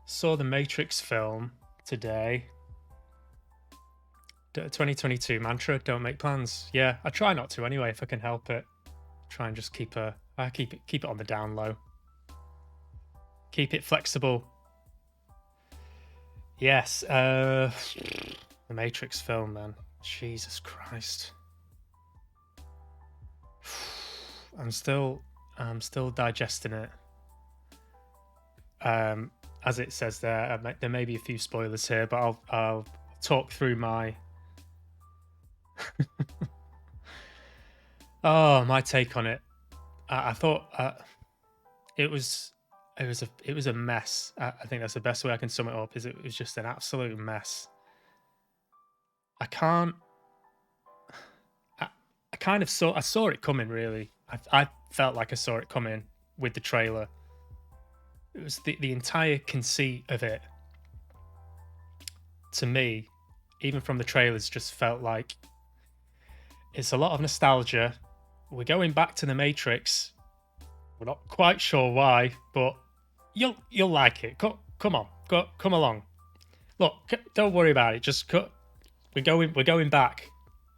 Saw the Matrix film today. 2022 mantra: don't make plans. Yeah, I try not to anyway if I can help it. Try and just keep it on the down low. Keep it flexible. Yes, the Matrix film, man. Jesus Christ. I'm still digesting it. As it says there, there may be a few spoilers here, but I'll talk through my my take on it. I thought it was a mess. I think that's the best way I can sum it up. Is it was just an absolute mess. I can't. I kind of saw it coming. Really, I felt like I saw it coming with the trailer. It was the entire conceit of it. To me, even from the trailers, just felt like it's a lot of nostalgia. We're going back to the Matrix. We're not quite sure why, but you'll like it. Come on, come along. Look, don't worry about it. We're going back.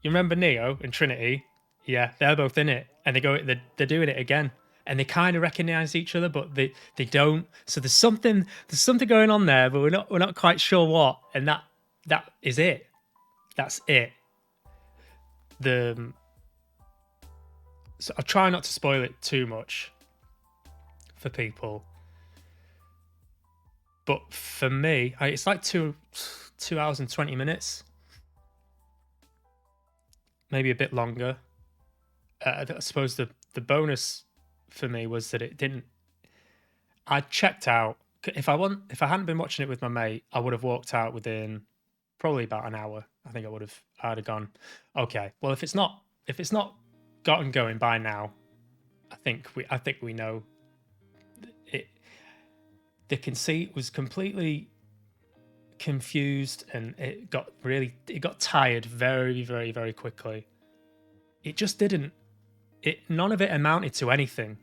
You remember Neo and Trinity? Yeah, they're both in it, and they're doing it again, and they kind of recognize each other, but they don't. So there's something going on there, but we're not quite sure what. And that is it. That's it. So I try not to spoil it too much for people, but for me, it's like 2 hours and 20 minutes, maybe a bit longer. I suppose the bonus for me was that it didn't. I checked out. If I hadn't been watching it with my mate, I would have walked out within probably about an hour. I think I'd have gone, okay, well, if it's not gotten going by now, I think we know it. The conceit was completely confused, and it got tired very, very, very quickly. It just didn't. None of it amounted to anything.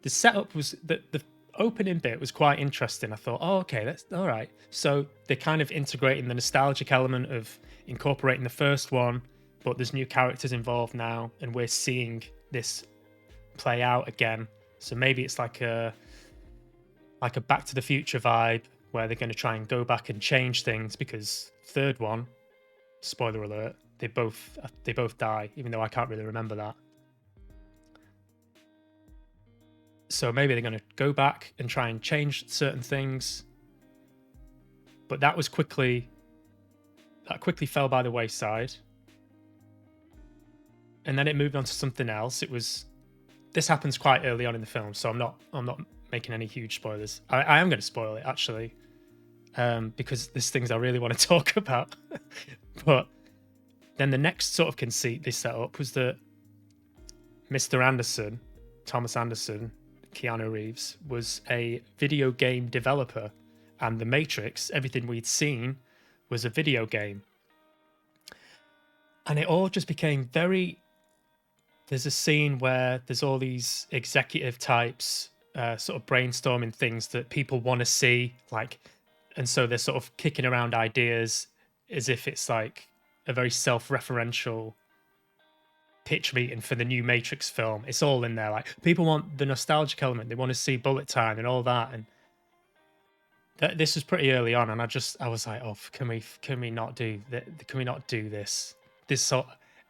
The setup was the opening bit was quite interesting. I thought, oh, okay, that's all right. So they're kind of integrating the nostalgic element of incorporating the first one, but there's new characters involved now, and we're seeing this play out again. So maybe it's like a Back to the Future vibe, where they're going to try and go back and change things, because third one, spoiler alert, they both die, even though I can't really remember that. So maybe they're going to go back and try and change certain things, but that quickly fell by the wayside, and then it moved on to something else. This happens quite early on in the film, so I'm not making any huge spoilers. I am going to spoil it, actually, because there's things I really want to talk about. But then the next sort of conceit they set up was that Mr. Anderson, Thomas Anderson, Keanu Reeves, was a video game developer, and The Matrix, everything we'd seen, was a video game. And it all just became very... There's a scene where there's all these executive types sort of brainstorming things that people want to see, like, and so they're sort of kicking around ideas as if it's like a very self-referential pitch meeting for the new Matrix film. It's all in there. Like, people want the nostalgic element. They want to see bullet time and all that. And this was pretty early on, and I was like, oh, can we not do that? Can we not do this?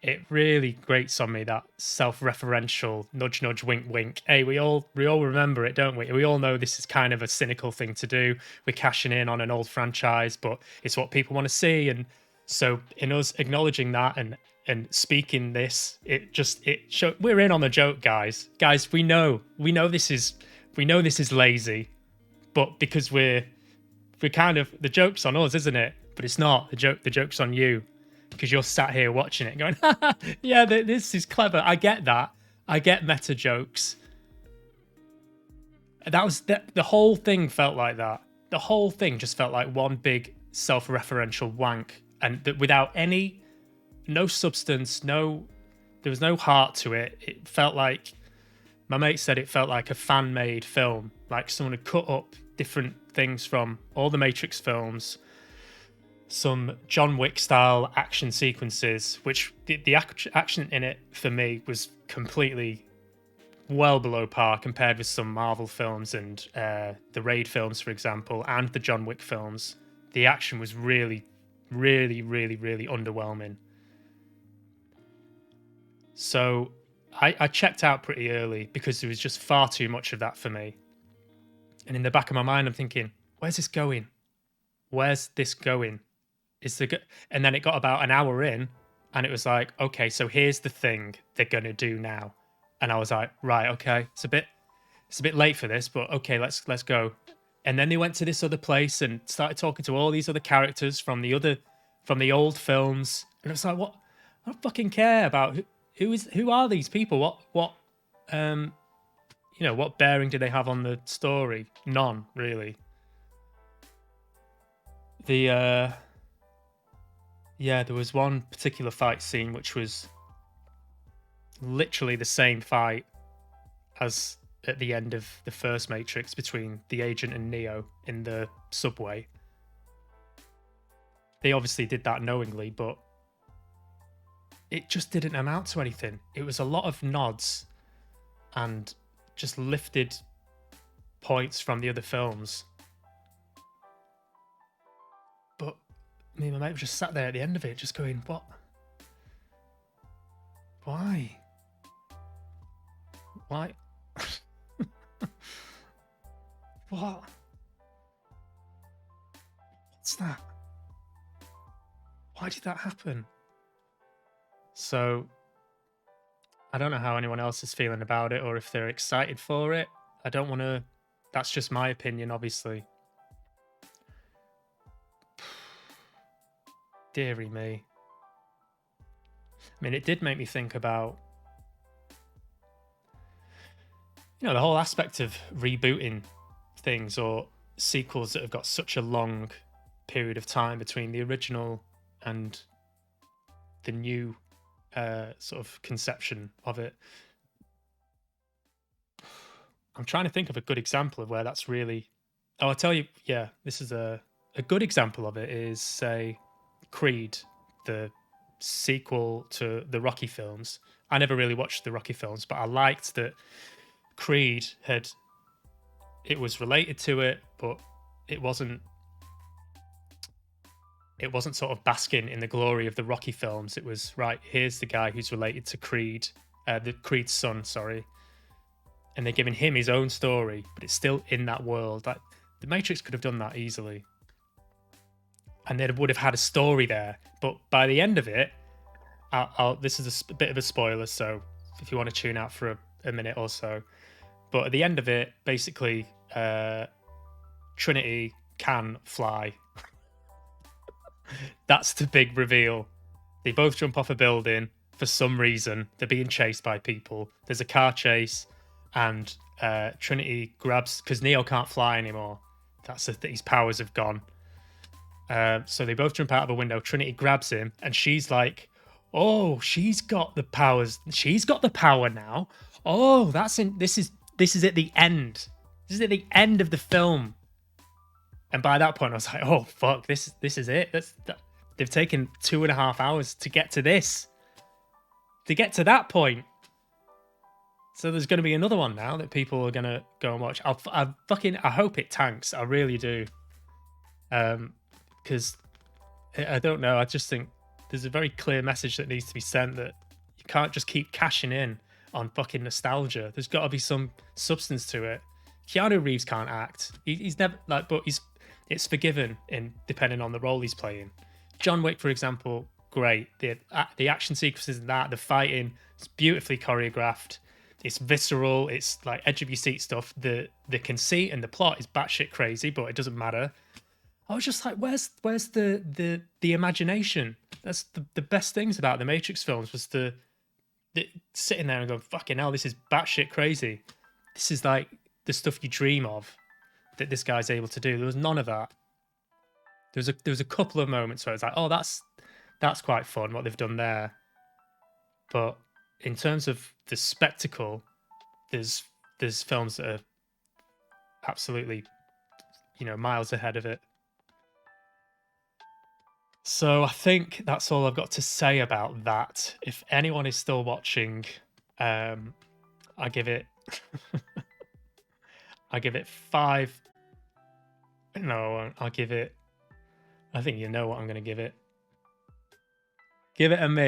It really grates on me, that self-referential nudge, nudge, wink, wink. Hey, we all remember it, don't we? We all know this is kind of a cynical thing to do. We're cashing in on an old franchise, but it's what people want to see. And so in us acknowledging that and speaking this, it showed we're in on the joke, guys. Guys, we know this is lazy, but because we're kind of, the joke's on us, isn't it? But it's not. The joke's on you, because you're sat here watching it going, yeah, this is clever. I get that. I get meta jokes. That was the whole thing felt like that. The whole thing just felt like one big self-referential wank, and without no substance, there was no heart to it. It felt like My mate said it felt like a fan-made film, like someone had cut up different things from all the Matrix films, some John Wick style action sequences, which the action in it for me was completely well below par compared with some Marvel films and the Raid films, for example, and the John Wick films. The action was really, really, really, really underwhelming. So I checked out pretty early because there was just far too much of that for me. And in the back of my mind, I'm thinking, where's this going? Where's this going? And then it got about an hour in, and it was like, okay, so here's the thing they're gonna do now. And I was like, right, okay, it's a bit late for this, but okay, let's go. And then they went to this other place and started talking to all these other characters from the old films, and it's like, what? I don't fucking care about who are these people? What what bearing do they have on the story? None, really. The yeah, there was one particular fight scene which was literally the same fight as at the end of the first Matrix between the agent and Neo in the subway. They obviously did that knowingly, but it just didn't amount to anything. It was a lot of nods and just lifted points from the other films. But me and my mate were just sat there at the end of it, just going, what? Why? Why? What? What's that? Why did that happen? So, I don't know how anyone else is feeling about it or if they're excited for it. I don't want to. That's just my opinion, obviously. Deary me. I mean, it did make me think about, the whole aspect of rebooting things or sequels that have got such a long period of time between the original and the new sort of conception of it. I'm trying to think of a good example of where that's really. Oh, I'll tell you. Yeah, this is a good example of it is, say, Creed, the sequel to the Rocky films. I never really watched the Rocky films, but I liked that Creed it was related to it, but it wasn't sort of basking in the glory of the Rocky films. It was, right, here's the guy who's related to Creed, the Creed's son, sorry. And they're giving him his own story, but it's still in that world. Like, the Matrix could have done that easily. And they would have had a story there. But by the end of it, this is a bit of a spoiler, so if you want to tune out for a minute or so. But at the end of it, basically, Trinity can fly. That's the big reveal. They both jump off a building for some reason. They're being chased by people. There's a car chase, and Trinity grabs, because Neo can't fly anymore. His powers have gone. So they both jump out of a window. Trinity grabs him, and she's like, "Oh, she's got the powers. She's got the power now. Oh, this is at the end. This is at the end of the film." And by that point, I was like, "Oh fuck, this is it." They've taken 2.5 hours to get to this, to get to that point. So there's going to be another one now that people are going to go and watch. I hope it tanks. I really do. Because I don't know. I just think there's a very clear message that needs to be sent that you can't just keep cashing in on fucking nostalgia. There's got to be some substance to it. Keanu Reeves can't act. He's never but it's forgiven in depending on the role he's playing. John Wick, for example, great. The action sequences and the fighting, it's beautifully choreographed. It's visceral. It's like edge of your seat stuff. The conceit and the plot is batshit crazy, but it doesn't matter. I was just like, where's the imagination? That's the best things about the Matrix films was the sitting there and going, fucking hell, this is batshit crazy. This is like the stuff you dream of that this guy's able to do. There was none of that. There was a couple of moments where it's like, oh, that's quite fun what they've done there. But in terms of the spectacle, there's films that are absolutely, miles ahead of it. So I think that's all I've got to say about that. If anyone is still watching, I give it I give it 5. No, I'll give it, I think you know what I'm going to give it. Give it a miss.